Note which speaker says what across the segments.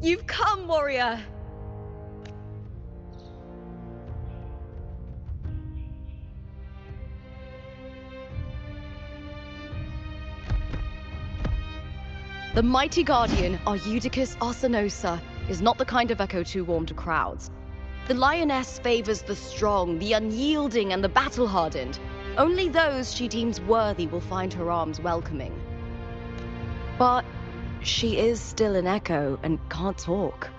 Speaker 1: You've come, warrior! The mighty guardian, our Eutychus Arsinosa, is not the kind of echo too warm to crowds. The lioness favors the strong, the unyielding, and the battle-hardened. Only those she deems worthy will find her arms welcoming. But she is still an echo and can't talk.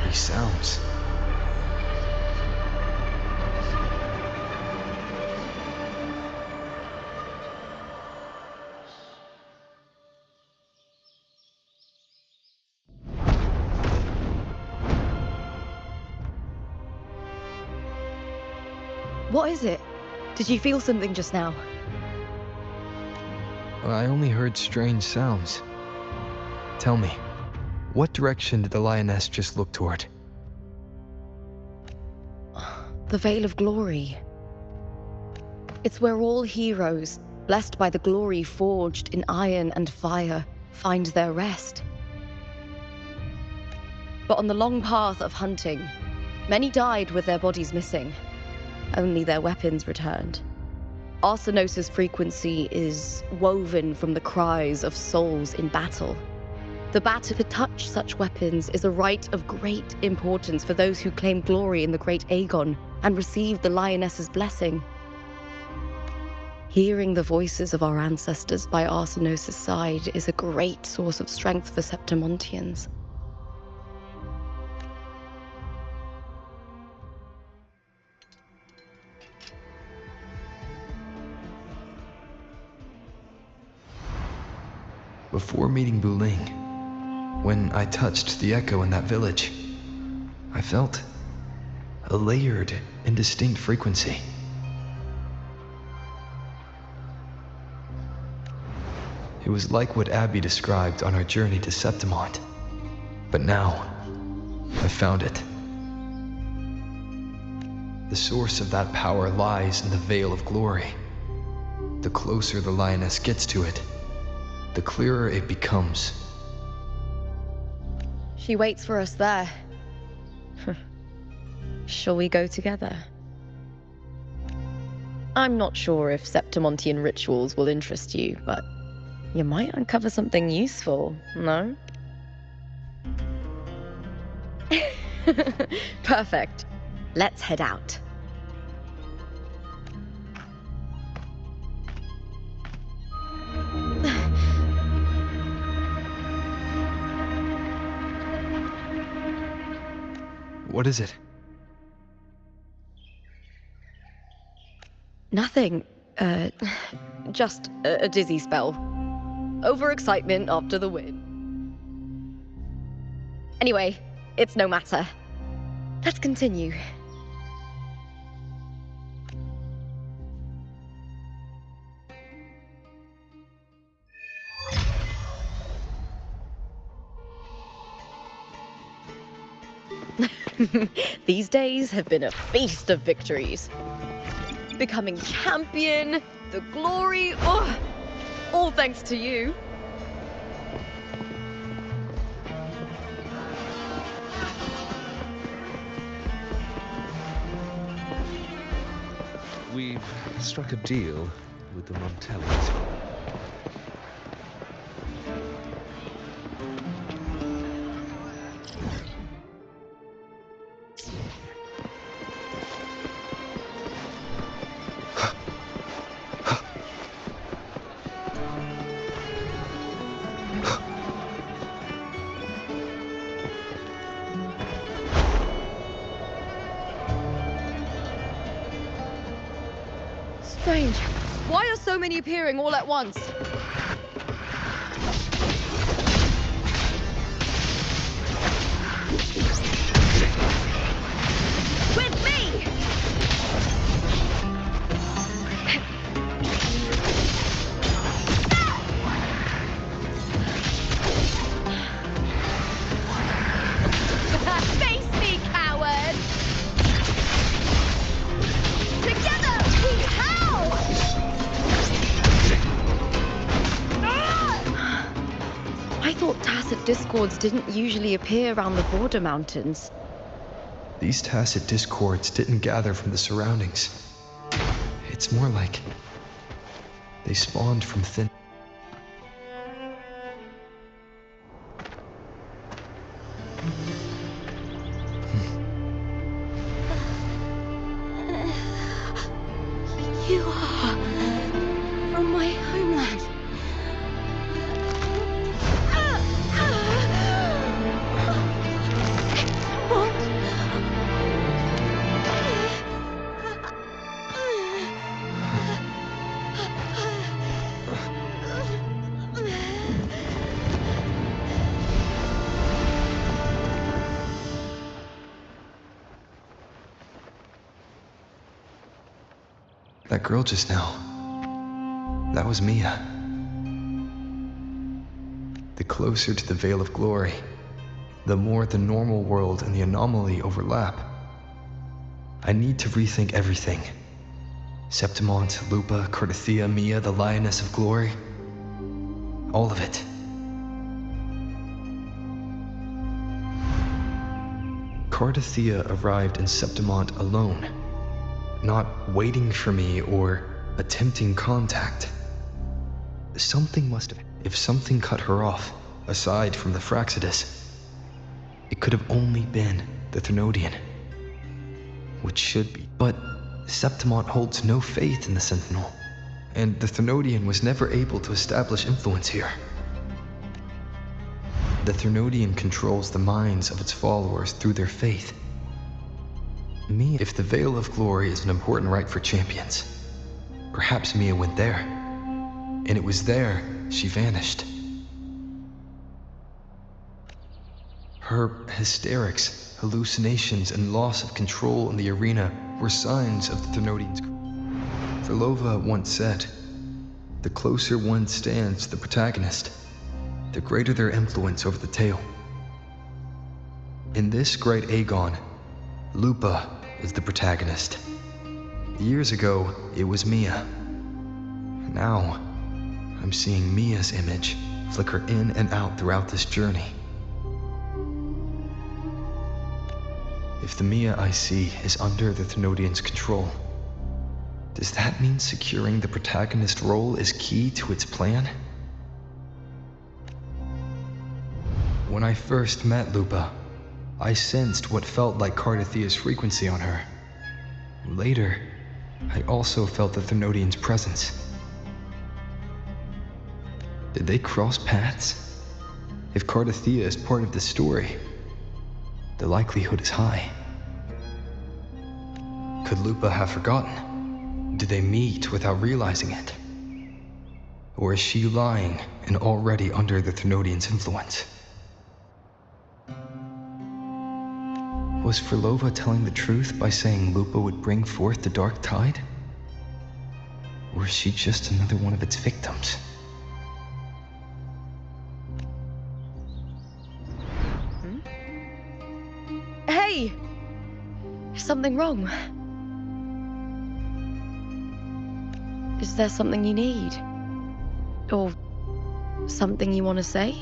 Speaker 2: These sounds.
Speaker 1: What is it? Did you feel something just now?
Speaker 2: I only heard strange sounds. Tell me, what direction did the lioness just look toward?
Speaker 1: The Veil of Glory. It's where all heroes, blessed by the glory forged in iron and fire, find their rest. But on the long path of hunting, many died with their bodies missing. Only their weapons returned. Arsinosa's frequency is woven from the cries of souls in battle. The battle to touch such weapons is a rite of great importance for those who claim glory in the great Aegon and receive the lioness's blessing. Hearing the voices of our ancestors by Arsinosa's side is a great source of strength for Septimontians.
Speaker 2: Before meeting Buling, when I touched the echo in that village, I felt a layered and distinct frequency. It was like what Abby described on our journey to Septimont. But now, I found it. The source of that power lies in the Veil of Glory. The closer the lioness gets to it, the clearer it becomes.
Speaker 1: She waits for us there. Shall we go together? I'm not sure if Septimontian rituals will interest you, but you might uncover something useful, no? Perfect. Let's head out.
Speaker 2: What is it?
Speaker 1: Nothing. Just a dizzy spell. Overexcitement after the win. Anyway, it's no matter. Let's continue. These days have been a feast of victories. Becoming champion, the glory, all thanks to you.
Speaker 3: We've struck a deal with the Montellis.
Speaker 1: Strange. Why are so many appearing all at once? With me! discords didn't usually appear around the border mountains.
Speaker 2: These tacit discords didn't gather from the surroundings. It's more like they spawned from thin.
Speaker 1: You are from my homeland. What?
Speaker 2: That girl just now. That was Mia. The closer to the Veil of Glory, the more the normal world and the anomaly overlap. I need to rethink everything. Septimont, Lupa, Cardathia, Mia, the Lioness of Glory. All of it. Cardathia arrived in Septimont alone, not waiting for me or attempting contact. Something must have. If something cut her off, aside from the Fraxidus, it could have only been the Threnodian. Which should be. But Septimont holds no faith in the Sentinel, and the Threnodian was never able to establish influence here. The Threnodian controls the minds of its followers through their faith. Mia, if the Veil of Glory is an important rite for champions, perhaps Mia went there, and it was there she vanished. Her hysterics, hallucinations, and loss of control in the arena were signs of the Threnodians. Verlova once said, "The closer one stands to the protagonist, the greater their influence over the tale." In this great Aegon, Lupa is the protagonist. Years ago, it was Mia. Now, I'm seeing Mia's image flicker in and out throughout this journey. If the Mia I see is under the Threnodian's control, does that mean securing the protagonist role is key to its plan? When I first met Lupa, I sensed what felt like Cardathia's frequency on her. Later, I also felt the Threnodian's presence. Did they cross paths? If Cardathia is part of this story, the likelihood is high. Could Lupa have forgotten? Did they meet without realizing it? Or is she lying and already under the Threnodian's influence? Was Verlova telling the truth by saying Lupa would bring forth the Dark Tide? Or is she just another one of its victims?
Speaker 1: Hey! Is something wrong? Is there something you need? Or something you want to say?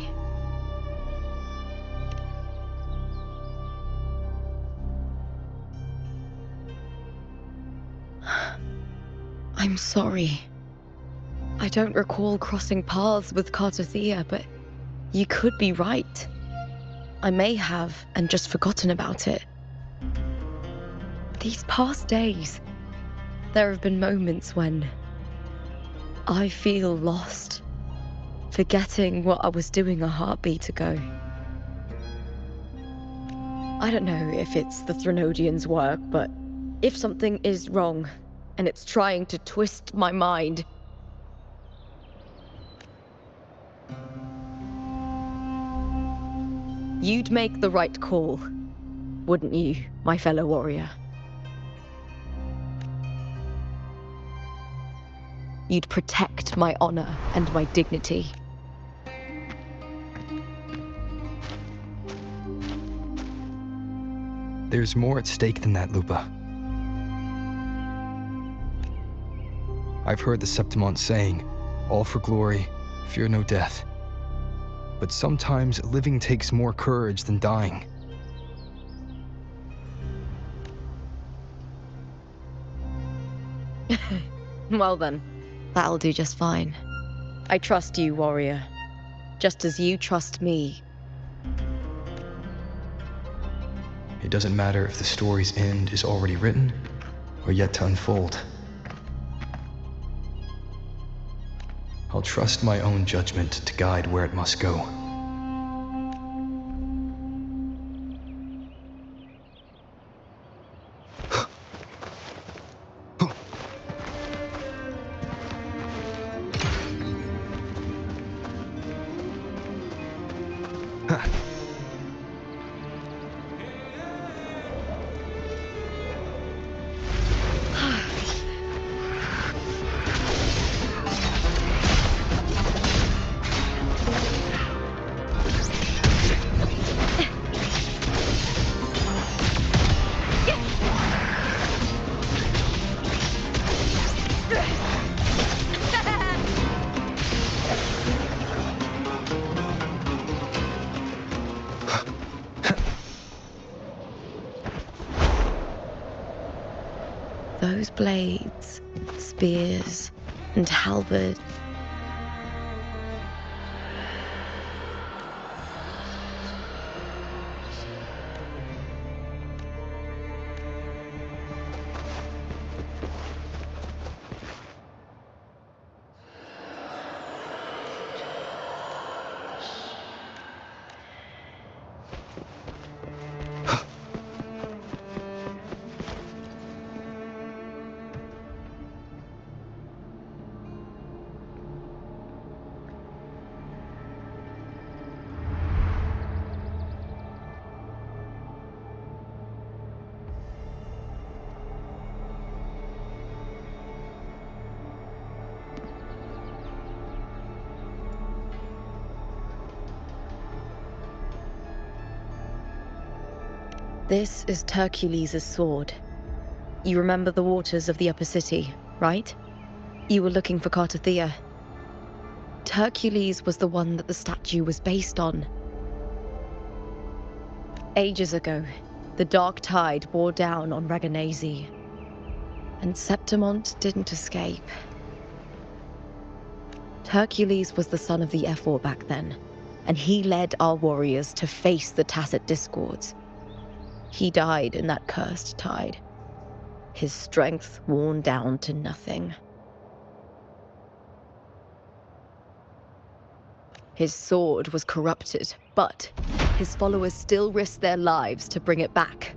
Speaker 1: I'm sorry. I don't recall crossing paths with Cardathia, but you could be right. I may have and just forgotten about it. These past days, there have been moments when I feel lost, forgetting what I was doing a heartbeat ago. I don't know if it's the Threnodian's work, but if something is wrong, and it's trying to twist my mind, you'd make the right call, wouldn't you, my fellow warrior? You'd protect my honor and my dignity.
Speaker 2: There's more at stake than that, Lupa. I've heard the Septimont saying, "All for glory, fear no death." but sometimes living takes more courage than dying.
Speaker 1: Well then, that'll do just fine. I trust you, warrior. Just as you trust me.
Speaker 2: It doesn't matter if the story's end is already written or yet to unfold. I'll trust my own judgment to guide where it must go.
Speaker 1: Those blades, spears, and halberd. This is Hercules' sword. You remember the waters of the upper city, right? You were looking for Cartothea. Hercules was the one that the statue was based on. Ages ago, the dark tide bore down on Reganese, and Septimont didn't escape. Hercules was the son of the Ephor back then, and he led our warriors to face the Tacit Discords. He died in that cursed tide, his strength worn down to nothing. His sword was corrupted, but his followers still risked their lives to bring it back.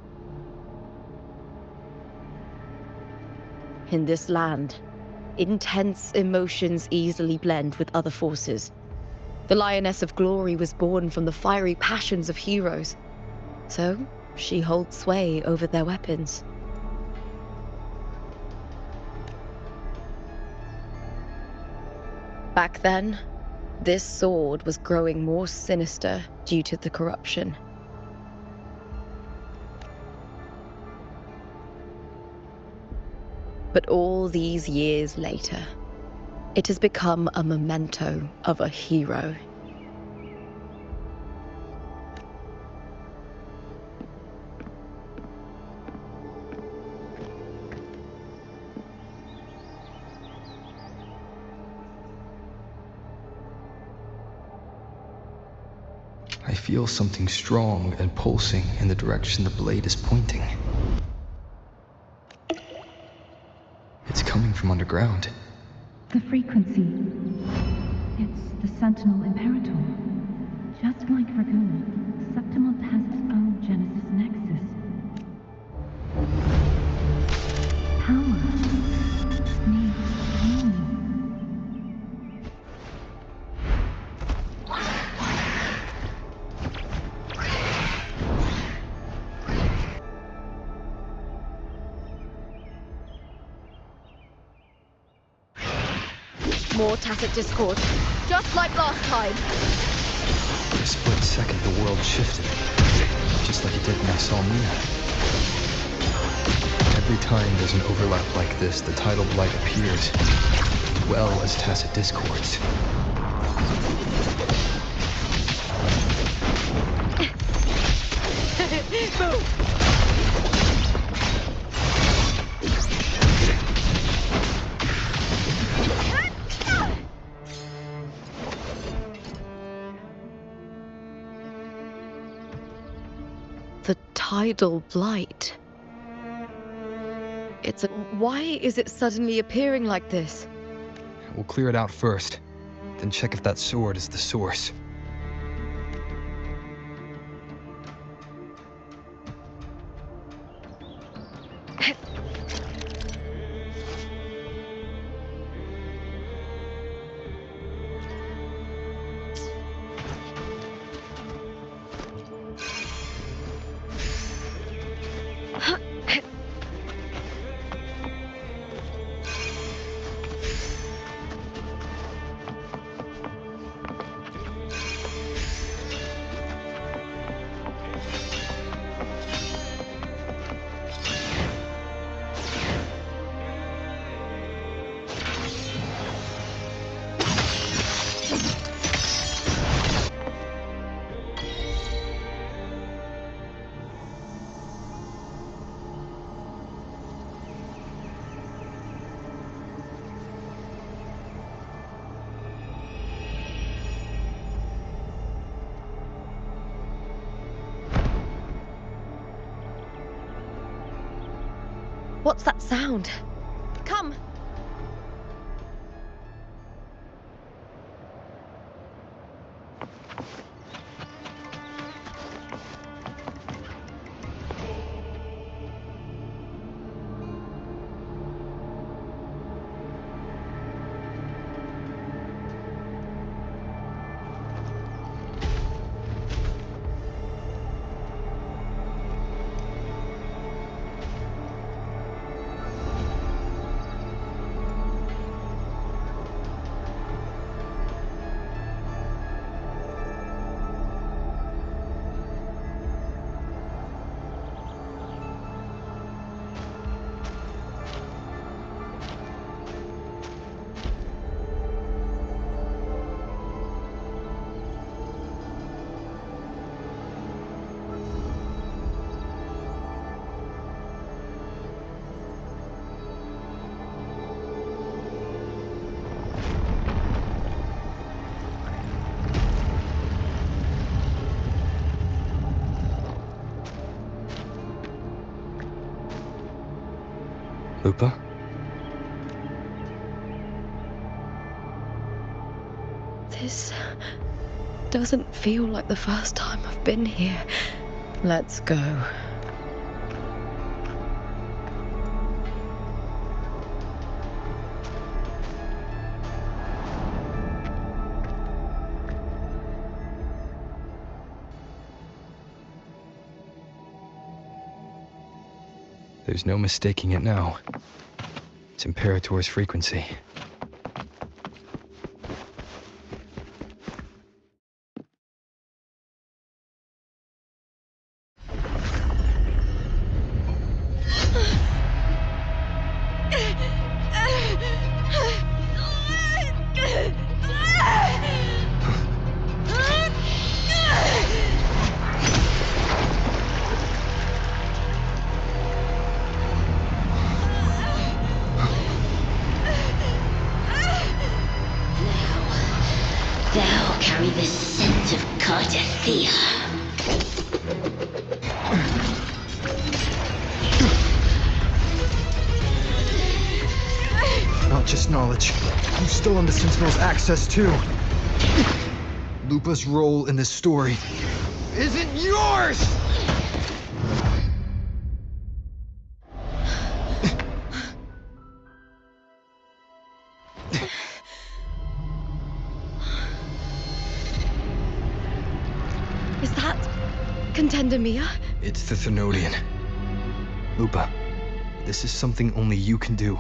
Speaker 1: In this land, intense emotions easily blend with other forces. The Lioness of Glory was born from the fiery passions of heroes, so she holds sway over their weapons. Back then, this sword was growing more sinister due to the corruption. But all these years later, it has become a memento of a hero.
Speaker 2: I feel something strong and pulsing in the direction the blade is pointing. It's coming from underground.
Speaker 4: The frequency. It's the Sentinel Imperator. Just like Dragoon, Septimont has its own Genesis Nexus. Power needs meaning.
Speaker 1: More Tacit Discord, just like last time.
Speaker 2: In a split second, the world shifted, just like it did when I saw Mina. Every time there's an overlap like this, the tidal blight appears, as well as Tacit Discords.
Speaker 1: The tidal blight. Why is it suddenly appearing like this?
Speaker 2: We'll clear it out first, then check if that sword is the source.
Speaker 1: What's that sound? Come!
Speaker 2: Lupa?
Speaker 1: This doesn't feel like the first time I've been here. Let's go.
Speaker 2: There's no mistaking it now. It's Imperator's frequency.
Speaker 5: Thou carry the scent of Cardathea.
Speaker 2: Not just knowledge. You've stolen the Sentinel's access too. Lupa's role in this story isn't yours!
Speaker 1: Is that Contender Mia?
Speaker 2: It's the Thenodian. Lupa, this is something only you can do.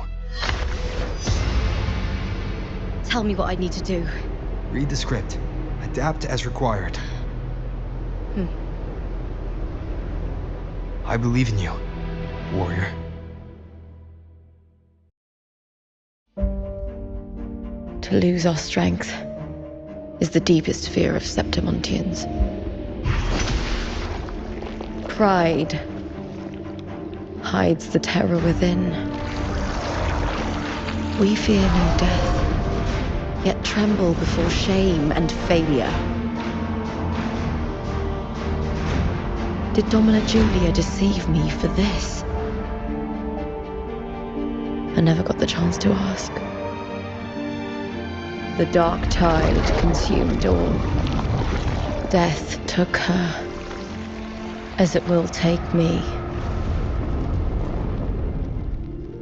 Speaker 1: Tell me what I need to do.
Speaker 2: Read the script. Adapt as required. I believe in you, warrior.
Speaker 1: To lose our strength is the deepest fear of Septimontians. pride hides the terror within. We fear no death, yet tremble before shame and failure. Did Domina Julia deceive me for this? I never got the chance to ask. The dark tide consumed all. Death took her, as it will take me.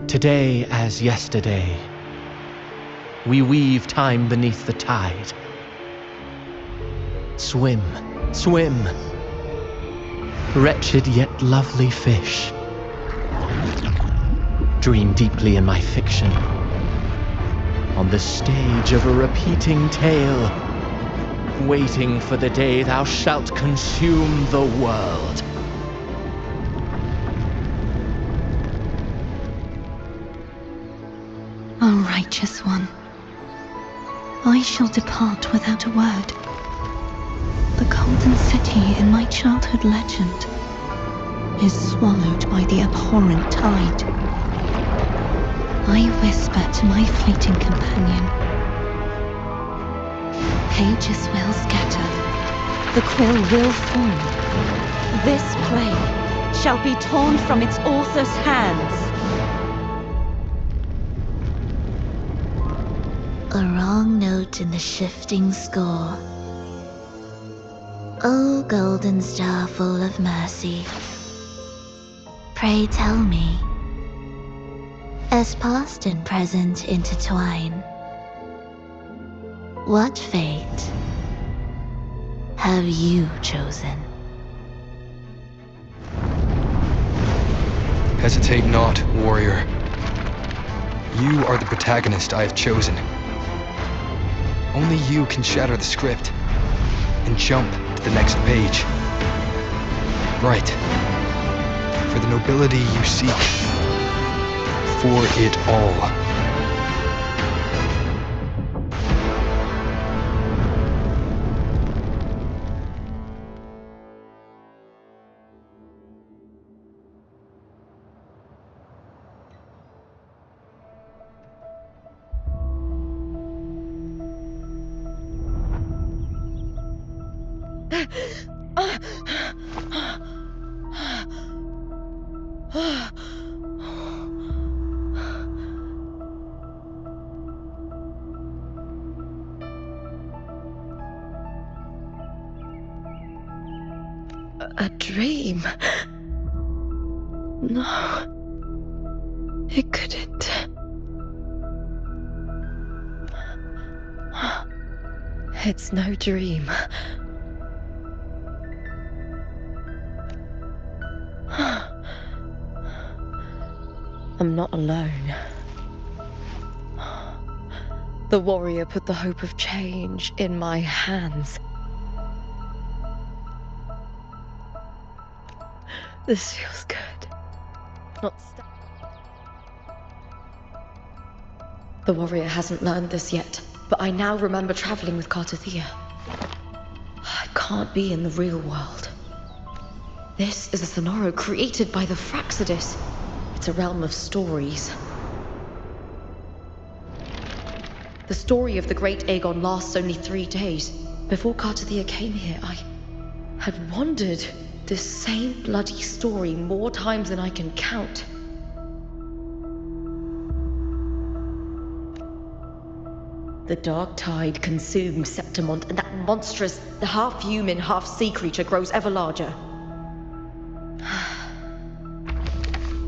Speaker 6: Today as yesterday, we weave time beneath the tide. Swim, swim, wretched yet lovely fish. Dream deeply in my fiction, on the stage of a repeating tale, waiting for the day thou shalt consume the world.
Speaker 4: O righteous one, I shall depart without a word. The golden city in my childhood legend is swallowed by the abhorrent tide. I whisper to my fleeting companion. Pages will scatter. The quill will fall. This play shall be torn from its author's hands.
Speaker 5: A wrong note in the shifting score. O golden star full of mercy, pray tell me, as past and present intertwine, what fate have you chosen?
Speaker 2: Hesitate not, warrior. You are the protagonist I have chosen. Only you can shatter the script and jump to the next page. Right. For the nobility you seek. For it all.
Speaker 1: A dream? No. It couldn't. It's no dream. I'm not alone. The warrior put the hope of change in my hands. This feels good. Not The warrior hasn't learned this yet, but I now remember traveling with Cartathea. I can't be in the real world. This is a Sonoro created by the Fraxidus. It's a realm of stories. The story of the Great Aegon lasts only 3 days. Before Cartathea came here, I had wandered this same bloody story more times than I can count. The dark tide consumes Septimont, and that monstrous, half-human, half-sea creature grows ever larger.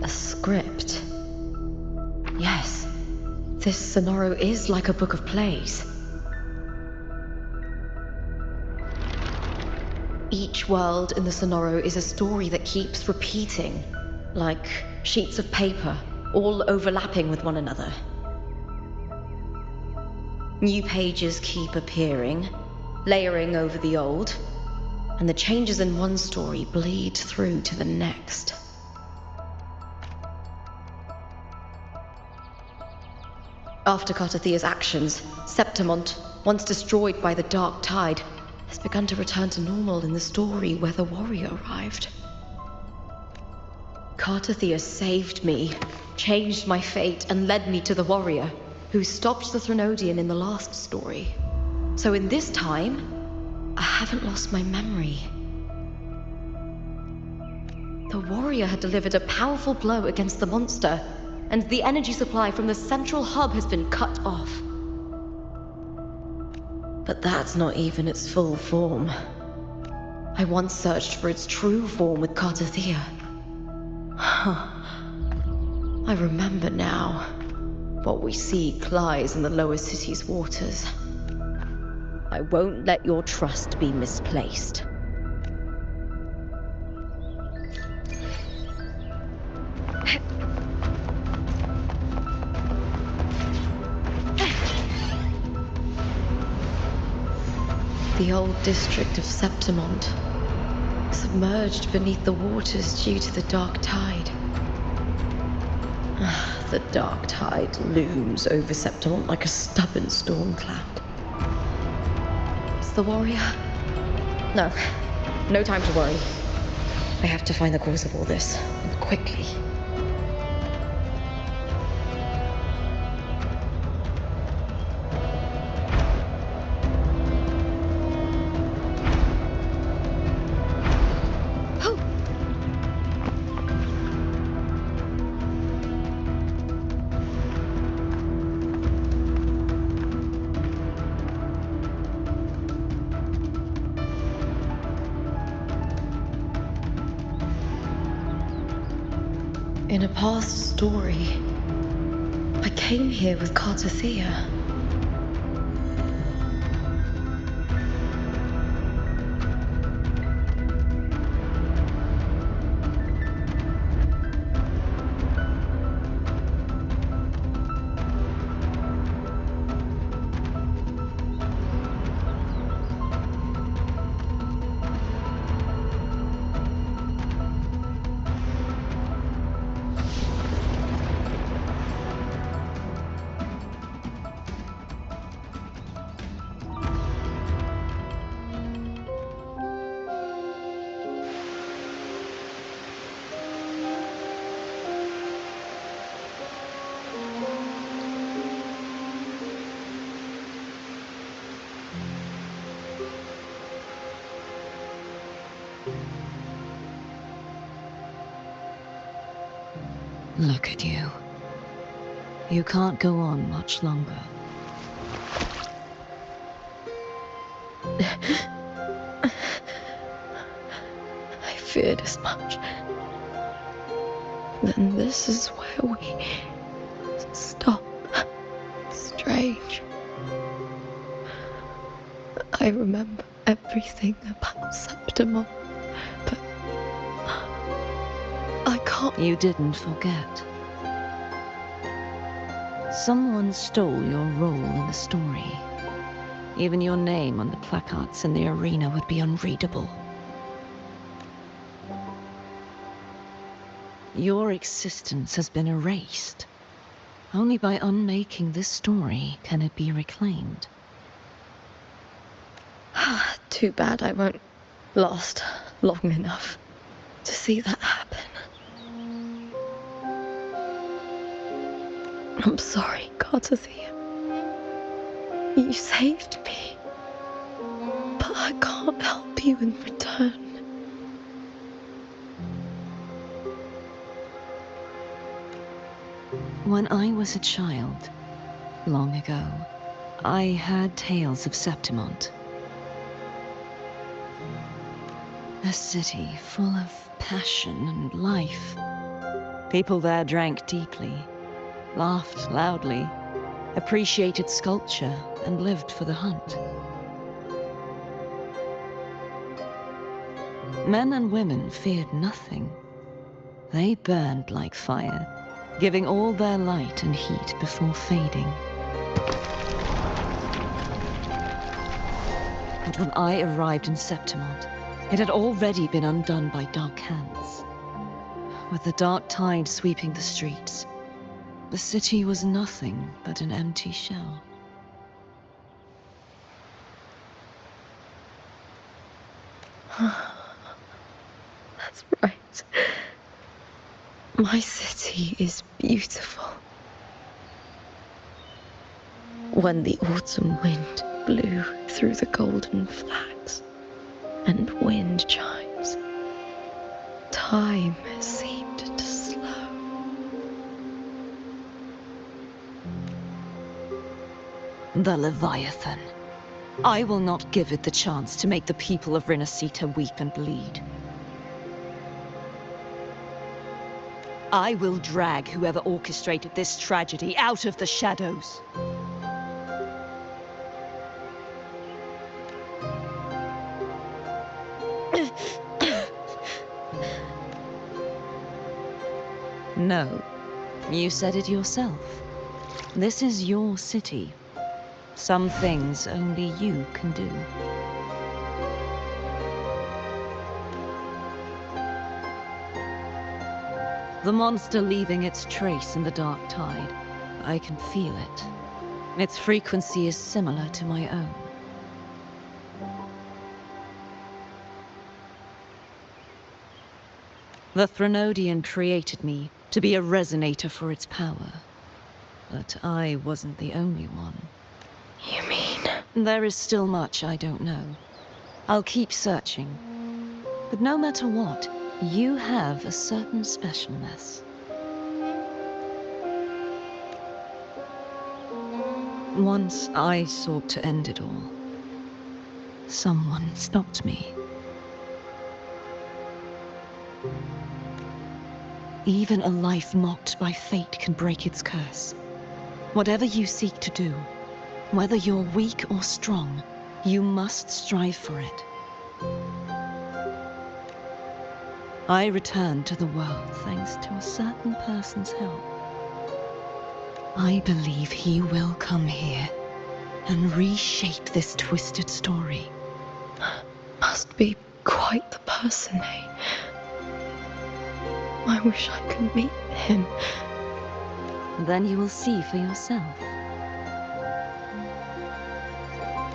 Speaker 1: A script. Yes, this Sonoro is like a book of plays. Each world in the Sonoro is a story that keeps repeating, like sheets of paper, all overlapping with one another. New pages keep appearing, layering over the old, and the changes in one story bleed through to the next. After Cartathea's actions, Septimont, once destroyed by the dark tide, has begun to return to normal in the story where the warrior arrived. Cartathea saved me, changed my fate, and led me to the warrior who stopped the Threnodian in the last story. So in this time, I haven't lost my memory. The warrior had delivered a powerful blow against the monster, and the energy supply from the central hub has been cut off. But that's not even its full form. I once searched for its true form with Cartathea. I remember now. What we seek lies in the lower city's waters.
Speaker 7: I won't let your trust be misplaced.
Speaker 1: The old district of Septimont, submerged beneath the waters due to the dark tide. The dark tide looms over Septimont like a stubborn storm cloud. Is the warrior? No. No time to worry. I have to find the cause of all this, and quickly. In a past story, I came here with Cartathea.
Speaker 4: Look at you. You can't go on much longer.
Speaker 1: I feared as much. Then this is where we stop. Strange. I remember everything about Septimont, but I can't.
Speaker 4: You didn't forget. Someone stole your role in the story. Even your name on the placards in the arena would be unreadable. Your existence has been erased. Only by unmaking this story can it be reclaimed.
Speaker 1: Too bad I won't last long enough to see that happen. I'm sorry, Cartathea. You saved me. But I can't help you in return.
Speaker 4: When I was a child, long ago, I had tales of Septimont. A city full of passion and life. People there drank deeply, laughed loudly, appreciated sculpture, and lived for the hunt. Men and women feared nothing. They burned like fire, giving all their light and heat before fading. But when I arrived in Septimont, it had already been undone by dark hands. With the dark tide sweeping the streets, the city was nothing but an empty shell.
Speaker 1: That's right. My city is beautiful. When the autumn wind blew through the golden flags and wind chimes, time seemed to slow.
Speaker 4: The Leviathan. I will not give it the chance to make the people of Resonators weep and bleed. I will drag whoever orchestrated this tragedy out of the shadows. No, you said it yourself. This is your city. Some things only you can do. The monster leaving its trace in the dark tide. I can feel it. Its frequency is similar to my own. The Threnodian created me to be a resonator for its power. But I wasn't the only one.
Speaker 1: You mean?
Speaker 4: There is still much I don't know. I'll keep searching. But no matter what, you have a certain specialness. Once I sought to end it all. Someone stopped me. Even a life mocked by fate can break its curse. Whatever you seek to do, whether you're weak or strong, you must strive for it. I returned to the world thanks to a certain person's help. I believe he will come here and reshape this twisted story.
Speaker 1: Must be quite the person, eh? I wish I could meet him.
Speaker 4: Then you will see for yourself.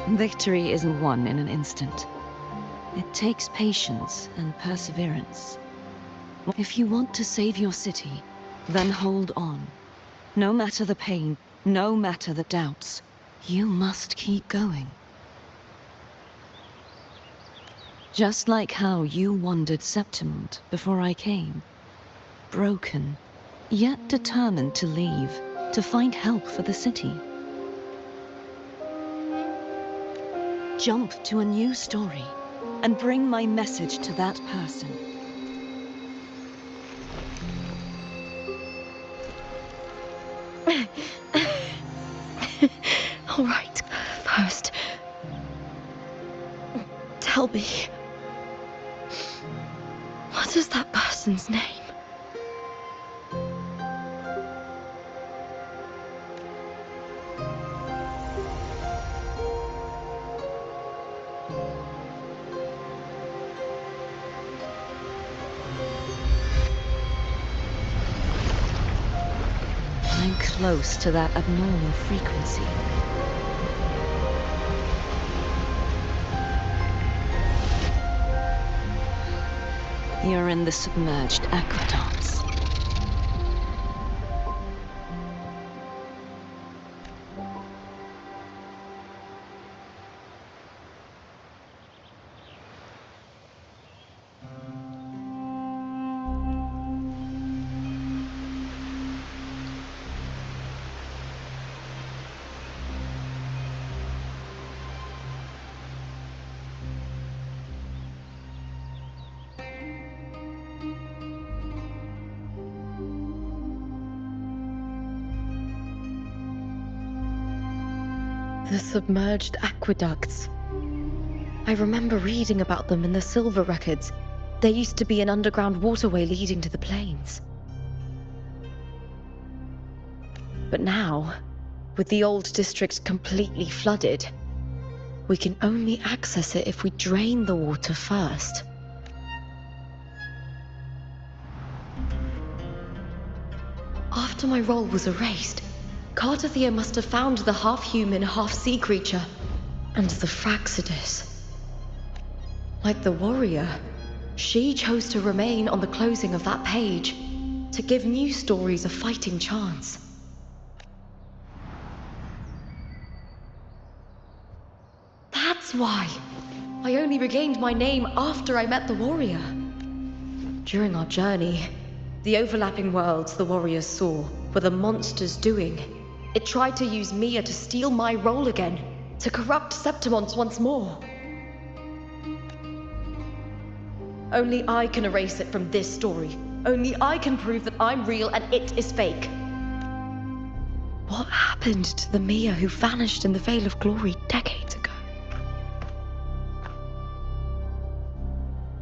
Speaker 4: Victory isn't won in an instant. It takes patience and perseverance. If you want to save your city, then hold on. No matter the pain, no matter the doubts, you must keep going. Just like how you wandered Septimund before I came. Broken, yet determined to leave, to find help for the city. Jump to a new story, and bring my message to that person.
Speaker 1: All right, first, tell me, what is that person's name?
Speaker 4: I'm close to that abnormal frequency. You're in the submerged aqueducts.
Speaker 1: The submerged aqueducts. I remember reading about them in the Silver records. There used to be an underground waterway leading to the plains. But now, with the old district completely flooded, we can only access it if we drain the water first. After my role was erased, Cartathea must have found the half-human, half-sea creature, and the Fraxidus. Like the warrior, she chose to remain on the closing of that page. to give new stories a fighting chance. That's why I only regained my name after I met the warrior. During our journey, the overlapping worlds the warriors saw were the monsters doing. It tried to use Mia to steal my role again, to corrupt Septimons once more. Only I can erase it from this story. Only I can prove that I'm real and it is fake. What happened to the Mia who vanished in the Veil of Glory decades ago?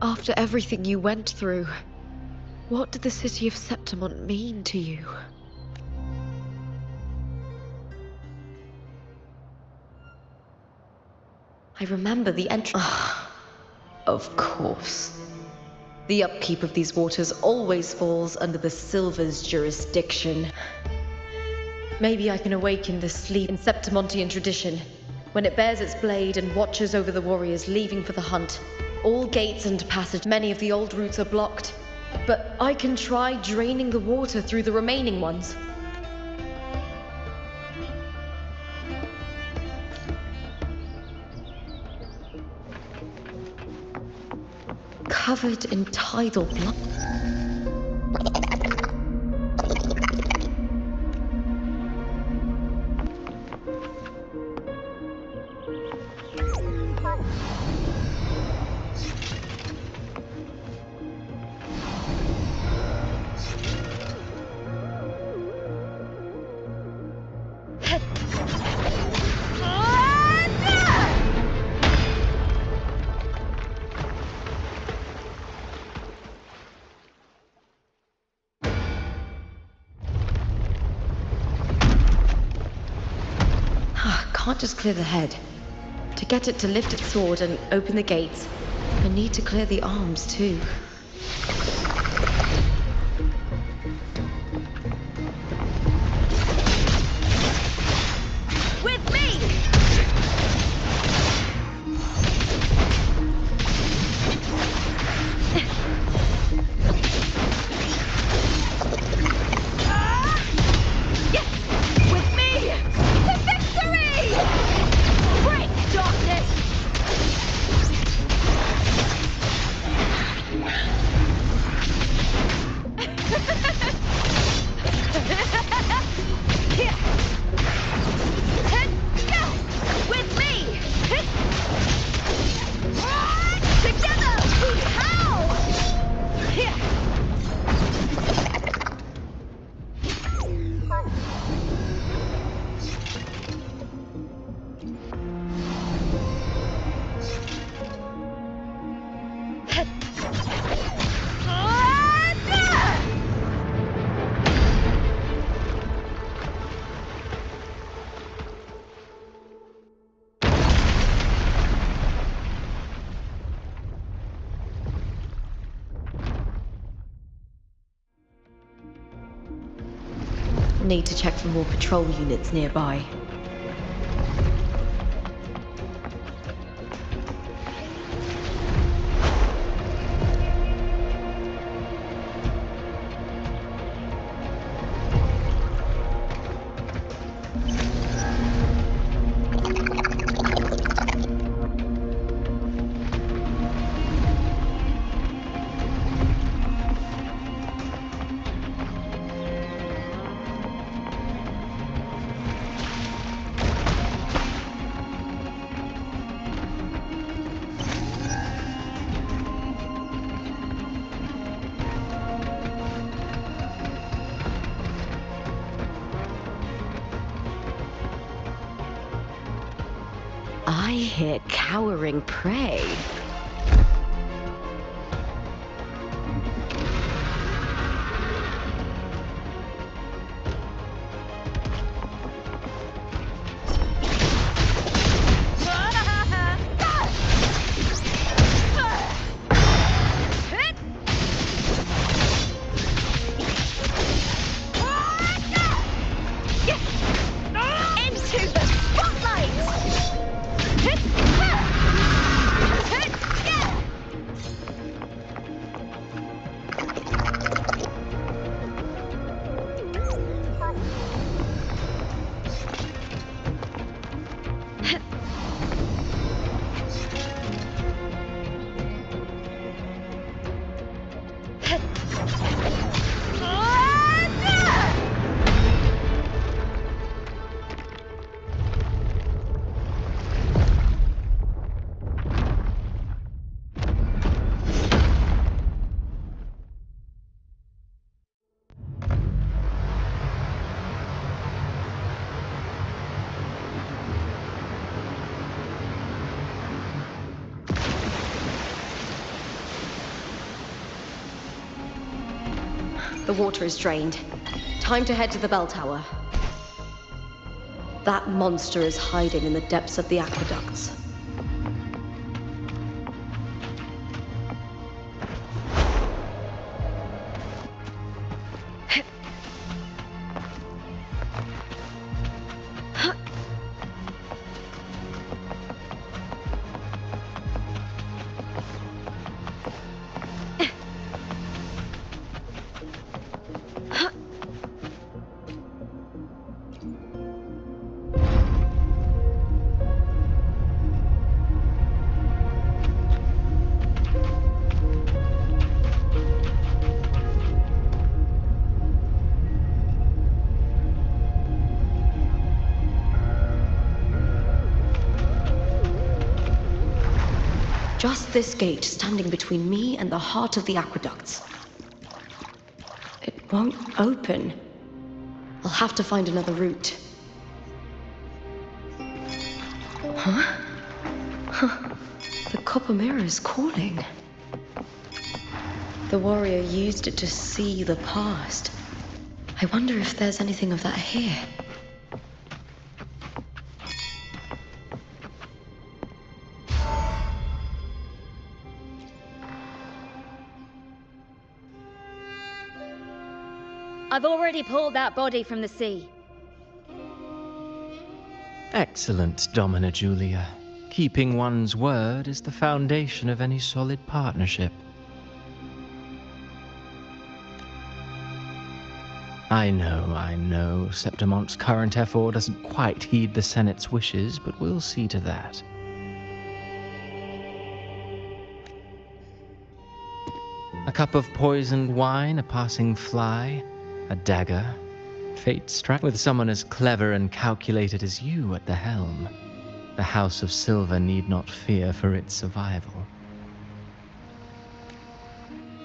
Speaker 1: After everything you went through, what did the city of Septimon mean to you? I remember the entrance. Of course. The upkeep of these waters always falls under the Silver's jurisdiction. Maybe I can awaken the sleep in Septimontian tradition, when it bears its blade and watches over the warriors leaving for the hunt. All gates and passage, many of the old routes are blocked, but I can try draining the water through the remaining ones. Covered in tidal blood. Can't just clear the head. To get it to lift its sword and open the gates, I need to clear the arms too. With me! Need to check for more patrol units nearby. I hear cowering prey. Into the spotlight! The water is drained. Time to head to the bell tower. That monster is hiding in the depths of the aqueducts. Just this gate standing between me and the heart of the aqueducts. It won't open. I'll have to find another route. Huh? The copper mirror is calling. The warrior used it to see the past. I wonder if there's anything of that here.
Speaker 8: I've already pulled that body from the sea.
Speaker 6: Excellent, Domina Julia. Keeping one's word is the foundation of any solid partnership. I know, Septimonte's current effort doesn't quite heed the Senate's wishes, but we'll see to that. A cup of poisoned wine, a passing fly, a dagger. Fate struck with someone as clever and calculated as you at the helm. The House of Silver need not fear for its survival.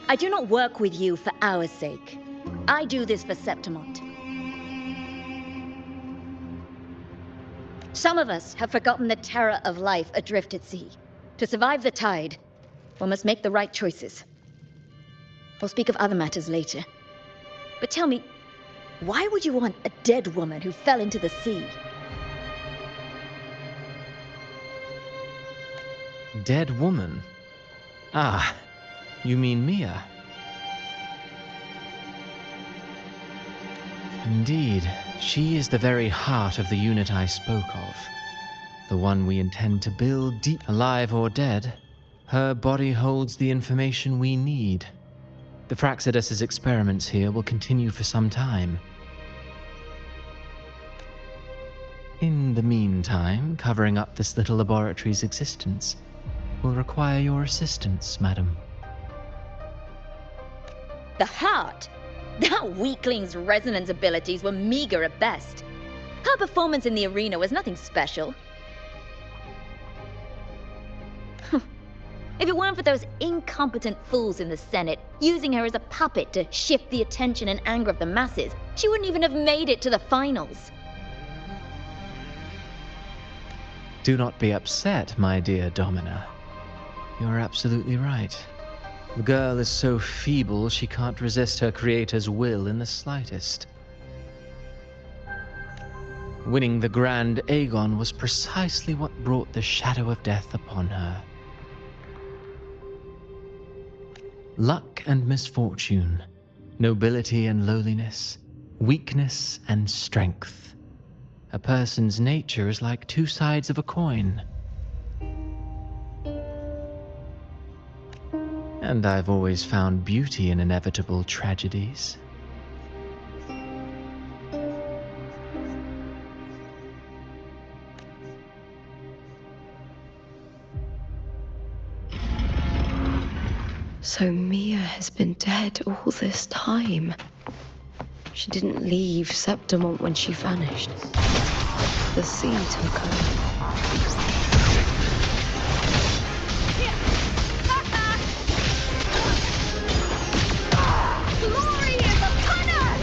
Speaker 8: I do not work with you for our sake. I do this for Septimont. Some of us have forgotten the terror of life adrift at sea. To survive the tide, one must make the right choices. We'll speak of other matters later. But tell me, why would you want a dead woman who fell into the sea?
Speaker 6: Dead woman? Ah, you mean Mia? Indeed, she is the very heart of the unit I spoke of. The one we intend to build deep, alive or dead. Her body holds the information we need. The Fraxidus's experiments here will continue for some time. In the meantime, covering up this little laboratory's existence will require your assistance, madam.
Speaker 8: The heart? That weakling's resonance abilities were meager at best. Her performance in the arena was nothing special. If it weren't for those incompetent fools in the Senate using her as a puppet to shift the attention and anger of the masses, she wouldn't even have made it to the finals.
Speaker 6: Do not be upset, my dear Domina. You're absolutely right. The girl is so feeble she can't resist her creator's will in the slightest. Winning the Grand Aegon was precisely what brought the shadow of death upon her. Luck and misfortune, nobility and lowliness, weakness and strength. A person's nature is like two sides of a coin. And I've always found beauty in inevitable tragedies.
Speaker 1: So Mia has been dead all this time. She didn't leave Septimont when she vanished. The sea took her.
Speaker 8: Glory is upon us!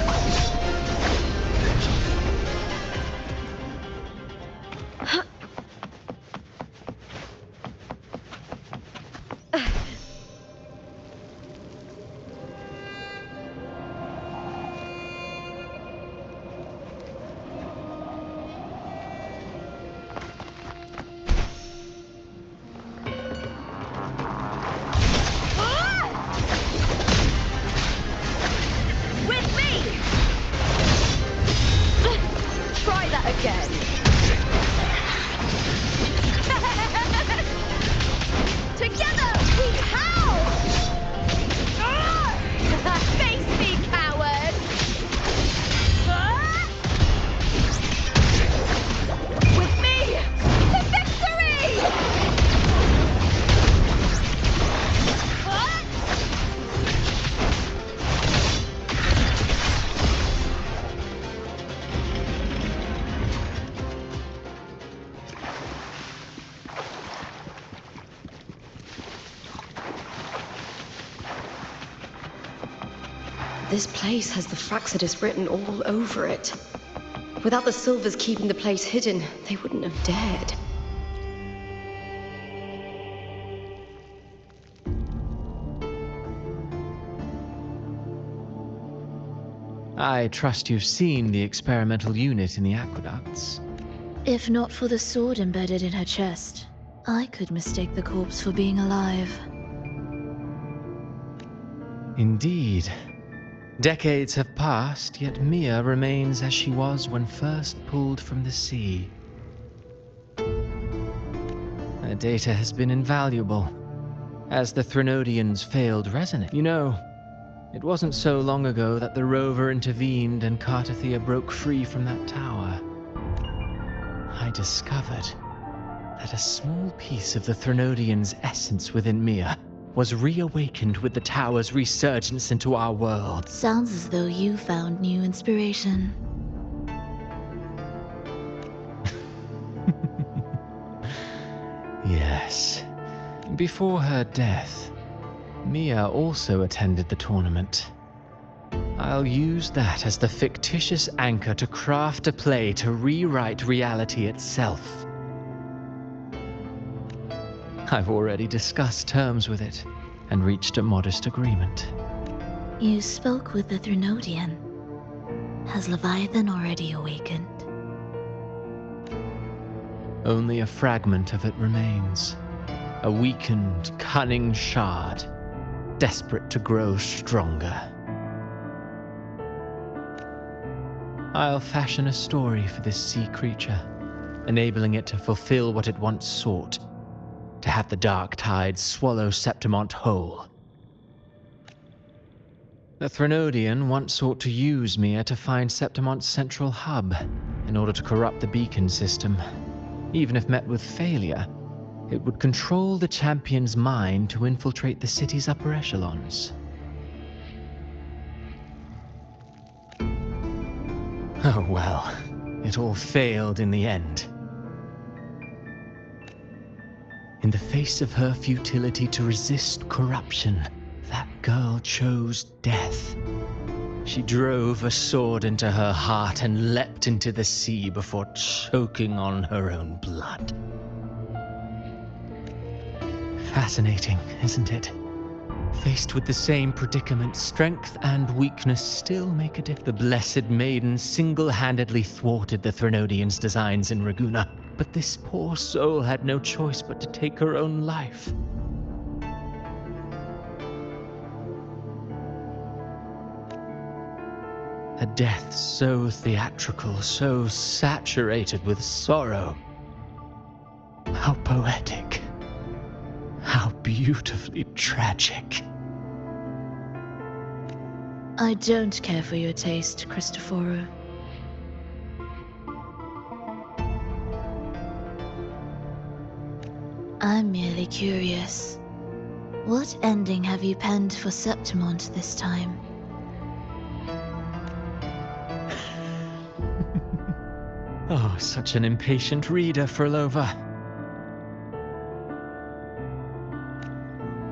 Speaker 1: This place has the Fraccidus written all over it. Without the Silvers keeping the place hidden, they wouldn't have dared.
Speaker 6: I trust you've seen the experimental unit in the aqueducts.
Speaker 4: If not for the sword embedded in her chest, I could mistake the corpse for being alive.
Speaker 6: Indeed. Decades have passed, yet Mia remains as she was when first pulled from the sea. Her data has been invaluable, as the Threnodians failed Resonators. You know, it wasn't so long ago that the Rover intervened and Cartathea broke free from that tower. I discovered that a small piece of the Threnodians' essence within Mia was reawakened with the tower's resurgence into our world.
Speaker 4: Sounds as though you found new inspiration.
Speaker 6: Yes. Before her death, Mia also attended the tournament. I'll use that as the fictitious anchor to craft a play to rewrite reality itself. I've already discussed terms with it and reached a modest agreement.
Speaker 4: You spoke with the Threnodian. Has Leviathan already awakened?
Speaker 6: Only a fragment of it remains. A weakened, cunning shard, desperate to grow stronger. I'll fashion a story for this sea creature, enabling it to fulfill what it once sought, to have the dark tide swallow Septimont whole. The Threnodian once sought to use Mia to find Septimont's central hub in order to corrupt the beacon system. Even if met with failure, it would control the champion's mind to infiltrate the city's upper echelons. Oh well, it all failed in the end. In the face of her futility to resist corruption, that girl chose death. She drove a sword into her heart and leapt into the sea before choking on her own blood. Fascinating, isn't it? Faced with the same predicament, strength and weakness still make a difference. The Blessed Maiden single-handedly thwarted the Threnodians' designs in Raguna, but this poor soul had no choice but to take her own life. A death so theatrical, so saturated with sorrow. How poetic. How beautifully tragic.
Speaker 4: I don't care for your taste, Cristoforo. I'm merely curious. What ending have you penned for Septimont this time?
Speaker 6: Oh, such an impatient reader, Frolova.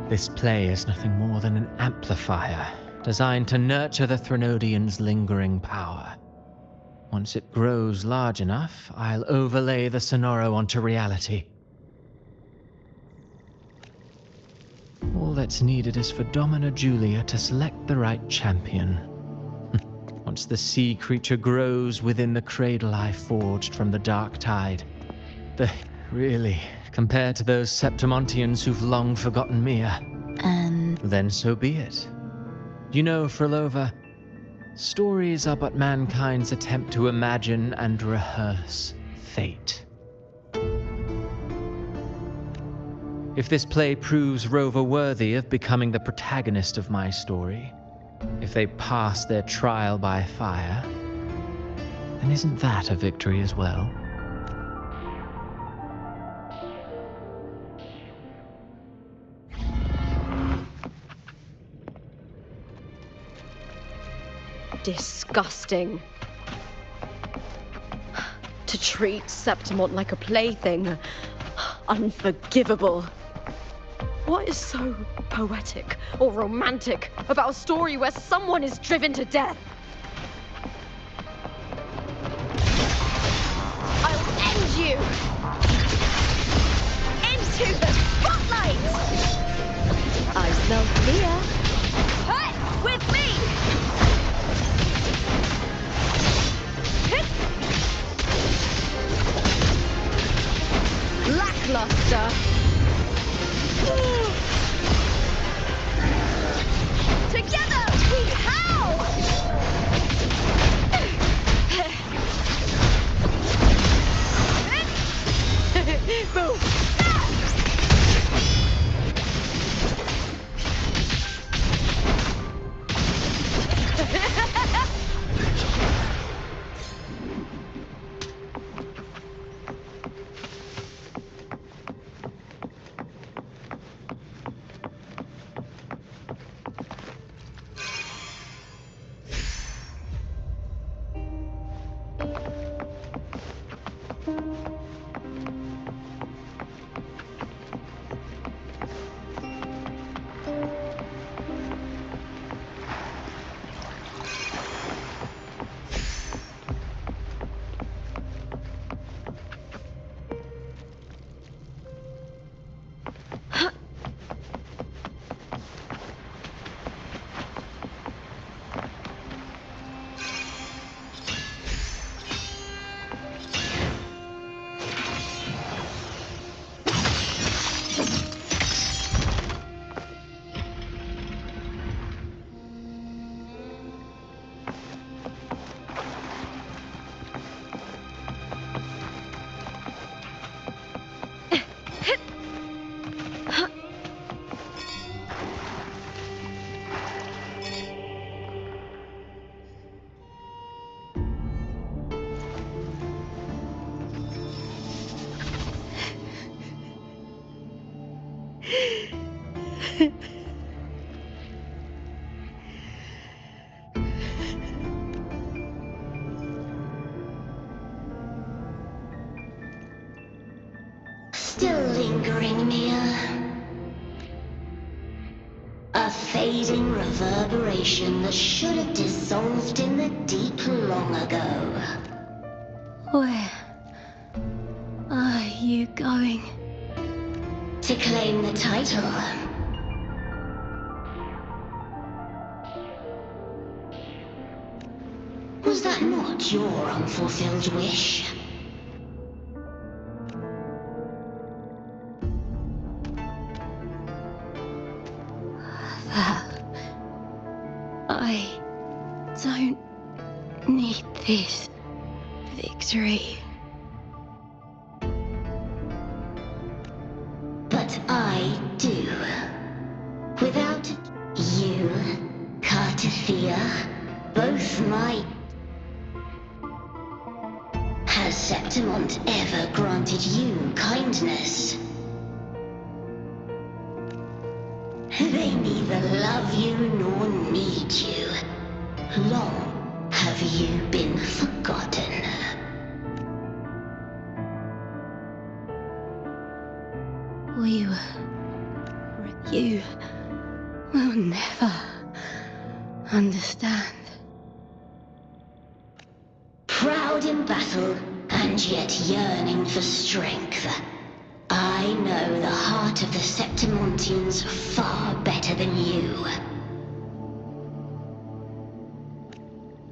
Speaker 6: This play is nothing more than an amplifier, designed to nurture the Threnodian's lingering power. Once it grows large enough, I'll overlay the Sonoro onto reality. All that's needed is for Domina Julia to select the right champion. Once the sea creature grows within the cradle I forged from the dark tide, really, compared to those Septimontians who've long forgotten Mia,
Speaker 4: And
Speaker 6: then so be it. You know, Frolova, stories are but mankind's attempt to imagine and rehearse fate. If this play proves Rover worthy of becoming the protagonist of my story, if they pass their trial by fire, then isn't that a victory as well?
Speaker 1: Disgusting. To treat Septimont like a plaything. Unforgivable. What is so poetic or romantic about a story where someone is driven to death? I'll end you! Into the spotlight! I smell fear. Hey, with me! Lackluster. Together we howl! Boom!
Speaker 5: Still lingering, Mia. A fading reverberation that should have dissolved in the deep long ago.
Speaker 4: Where are you going?
Speaker 5: To claim the title. Was that not your unfulfilled wish?
Speaker 4: I don't need this victory.
Speaker 5: But I do. Without you, Cartithia, both my... Has Septimont ever granted you kindness? They neither love you nor need you. Long have you been forgotten.
Speaker 4: You will never understand.
Speaker 5: Proud in battle, and yet yearning for strength. I know the heart of the Septimontians far better than you.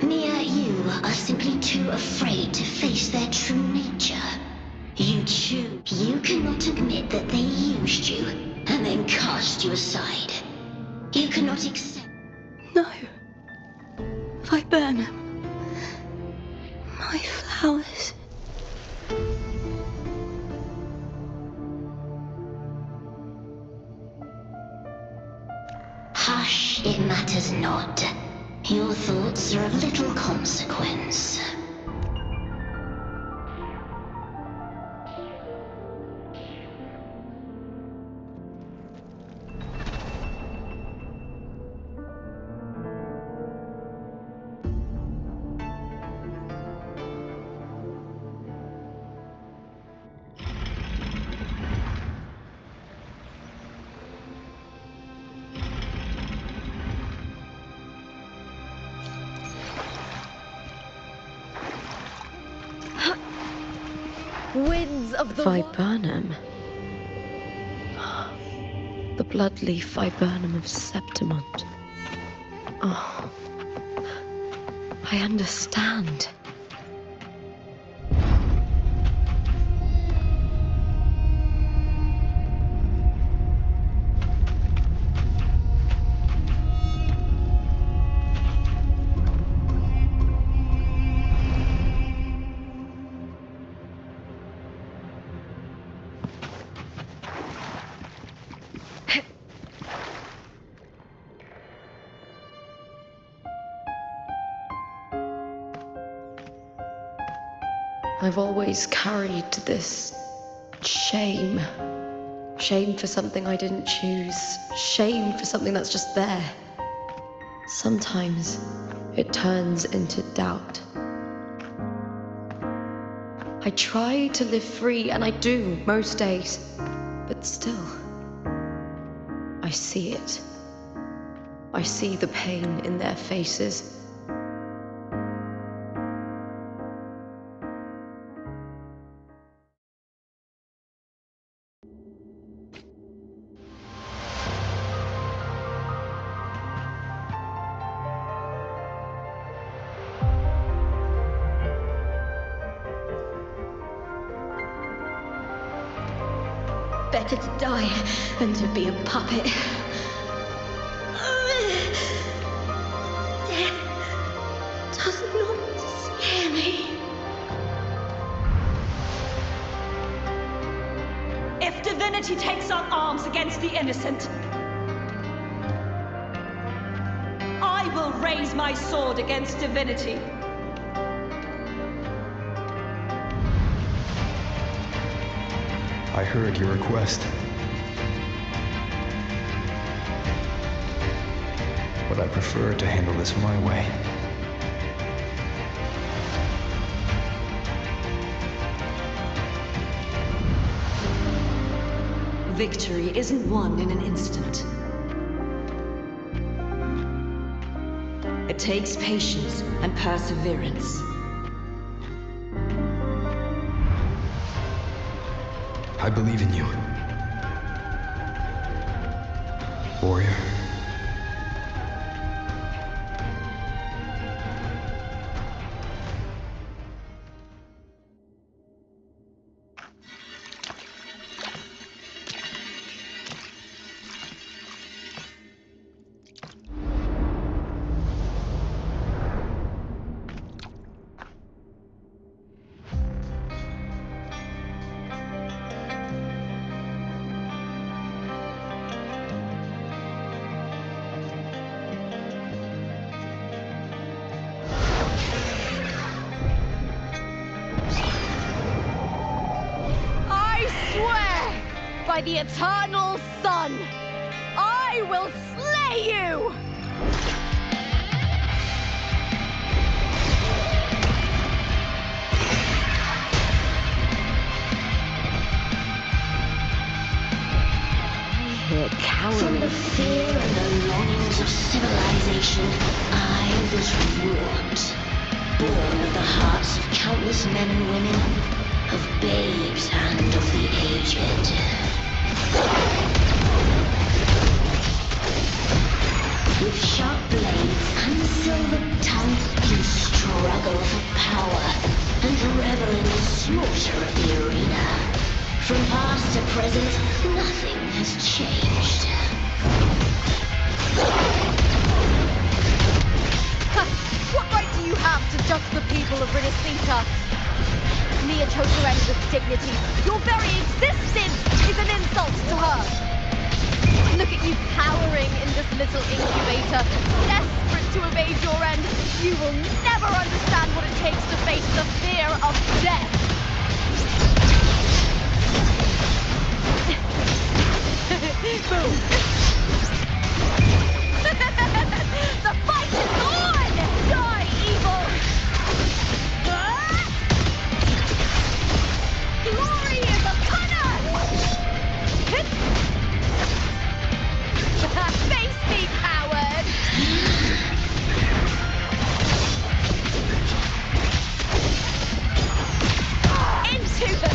Speaker 5: Mia, you are simply too afraid to face their true nature. You cannot admit that they used you, and then cast you aside. You cannot accept...
Speaker 4: No. If I burn them, my flowers...
Speaker 5: Hush, it matters not. Your thoughts are of little consequence.
Speaker 1: hands of the
Speaker 7: Viburnum. The bloodleaf viburnum of Septimont. Oh, I understand. I've always carried this shame. Shame for something I didn't choose. Shame for something that's just there. Sometimes it turns into doubt. I try to live free, and I do most days. But still, I see it. I see the pain in their faces.
Speaker 5: Better to die than to be a puppet. Death does not scare me.
Speaker 9: If divinity takes up arms against the innocent, I will raise my sword against divinity.
Speaker 2: I heard your request. But I prefer to handle this my way.
Speaker 9: Victory isn't won in an instant. It takes patience and perseverance.
Speaker 2: I believe in you. Warrior.
Speaker 1: By the eternal sun, I will slay you!
Speaker 7: I hear cowering.
Speaker 5: From the fear and the longings of civilization, I was warped. Born of the hearts of countless men and women, of babes and of the aged. With sharp blades and silver tongue, you struggle for power and revel in the slaughter of the arena. From past to present, nothing has changed.
Speaker 1: What right do you have to judge the people of Renacita? Mia Chokerend with dignity. Your very existence is an insult to her. Look at you cowering in this little incubator, desperate to evade your end. You will never understand what it takes to face the fear of death. Boom. The fight is on! Die, evil! Glory is upon us! Face me, coward! Into the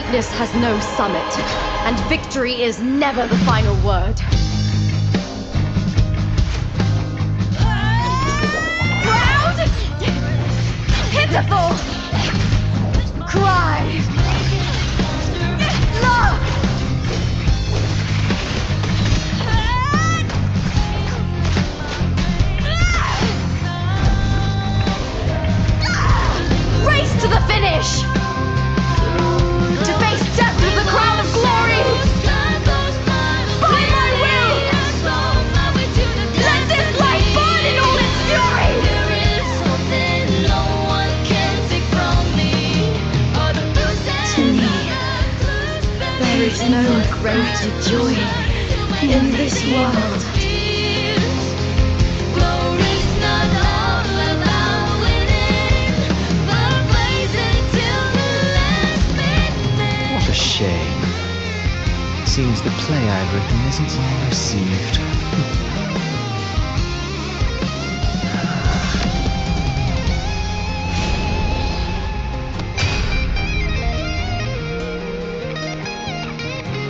Speaker 1: Greatness has no summit, and victory is never the final word. Proud! Pitiful! Cry! Love! Race to the finish! To face death with the crown of glory! By my will! Let this light burn in all its fury! To me, there is no greater joy in this world.
Speaker 6: What a shame. Seems the play I've written isn't well received.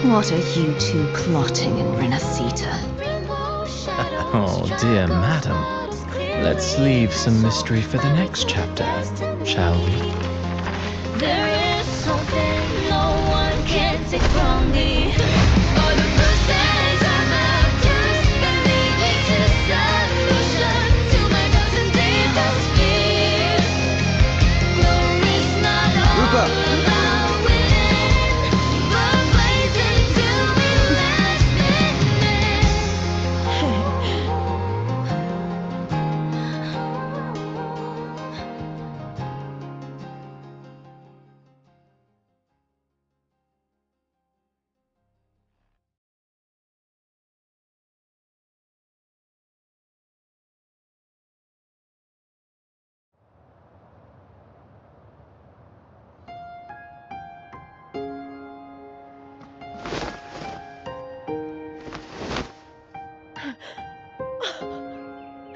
Speaker 4: What are you two plotting in Renacita?
Speaker 6: Oh dear madam. Let's leave some mystery for the next chapter, shall we?
Speaker 5: There is something no one can take from me. All the process of disbelief is a solution to my doubts and deepest fears. Glory's not all about winning, but blazing to be last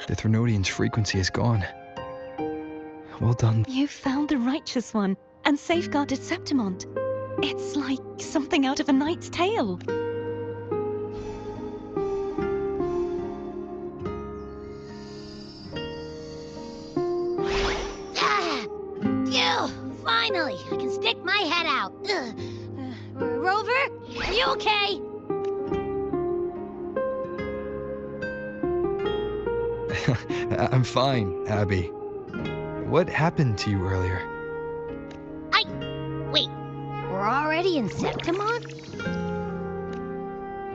Speaker 2: The Threnodian's frequency is gone. Well done.
Speaker 4: You found the righteous one and safeguarded Septimont. It's like something out of a knight's tale.
Speaker 5: Phew! Finally, I can stick my head out. Rover, are you okay?
Speaker 2: I'm fine, Abby. What happened to you earlier?
Speaker 5: Wait, we're already in Septimont?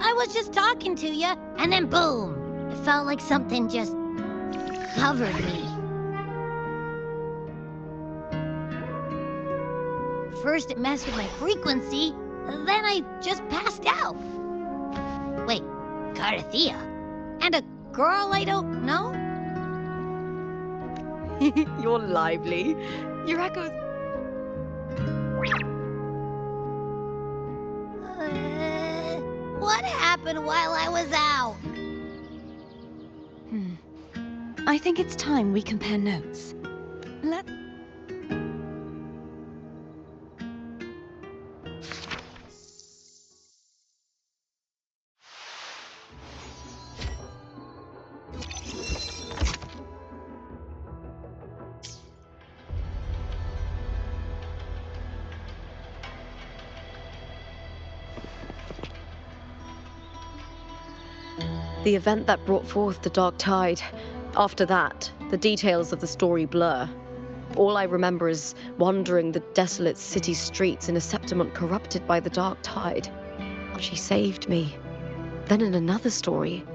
Speaker 5: I was just talking to you, and then boom! It felt like something just covered me. First it messed with my frequency, then I just passed out. Wait, Carthea? And a girl I don't know?
Speaker 1: You're lively. Your echoes.
Speaker 5: What happened while I was out?
Speaker 4: I think it's time we compare notes.
Speaker 1: The event that brought forth the dark tide. After that, the details of the story blur. All I remember is wandering the desolate city streets in a Septimont corrupted by the dark tide. She saved me. Then in another story,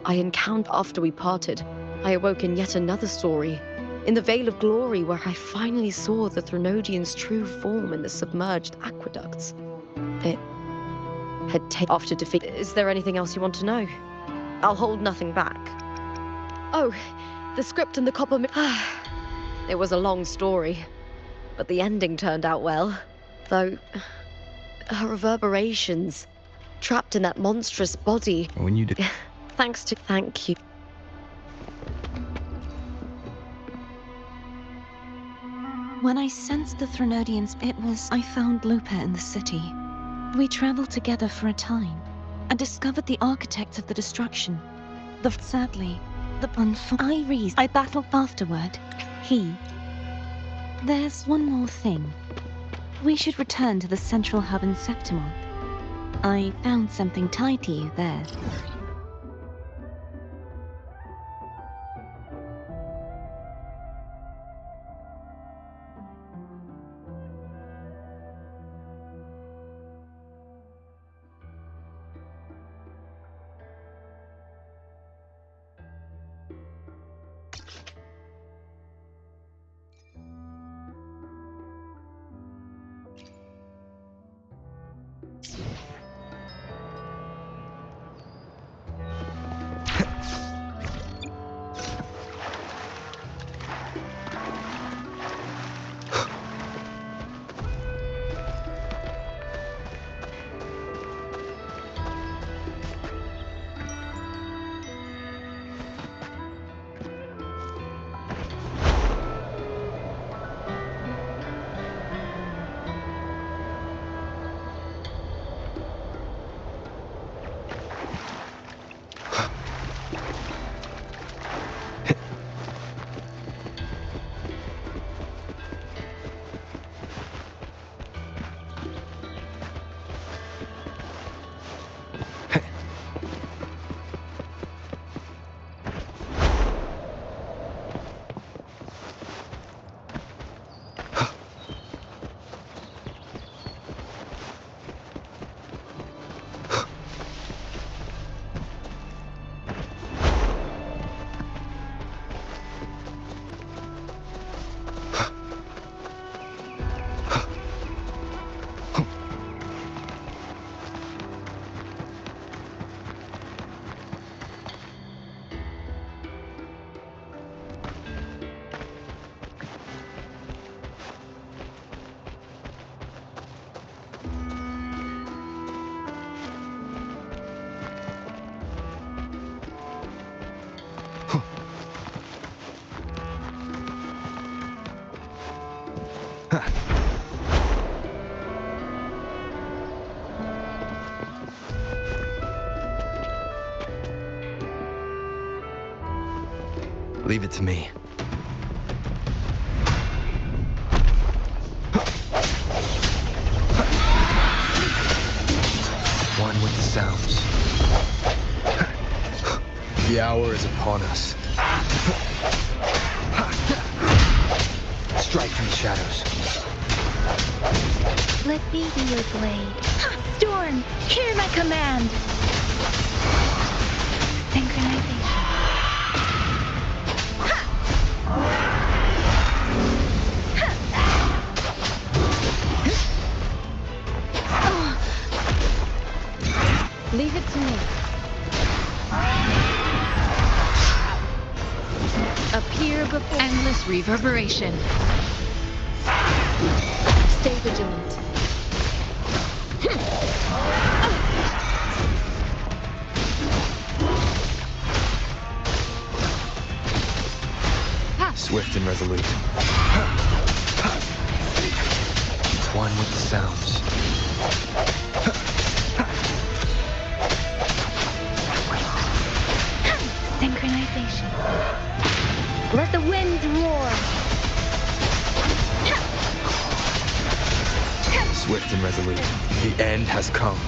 Speaker 1: I encountered after we parted, I awoke in yet another story, in the Vale of Glory, where I finally saw the Threnodian's true form in the submerged aqueducts. It had taken after defeat. Is there anything else you want to know? I'll hold nothing back. Oh, the script and the copper. It was a long story, but the ending turned out well. Though, her reverberations, trapped in that monstrous body.
Speaker 2: When you did.
Speaker 1: Thank you.
Speaker 4: When I sensed the Threnodians, I found Lupa in the city. We traveled together for a time, and discovered the architects of the destruction. Sadly, I battled afterward. There's one more thing. We should return to the central hub in Septimont. I found something tied to you there.
Speaker 2: Leave it to me. One with the sounds. The hour is upon us. Strike from the shadows.
Speaker 4: Let me be your blade. Storm, hear my command! Synchronization.
Speaker 1: Leave it to me. Appear before
Speaker 10: Endless reverberation.
Speaker 1: Stay vigilant.
Speaker 2: Swift and resolute. One with the sounds.
Speaker 4: Synchronization. Let the winds roar.
Speaker 2: Swift and resolute. The end has come.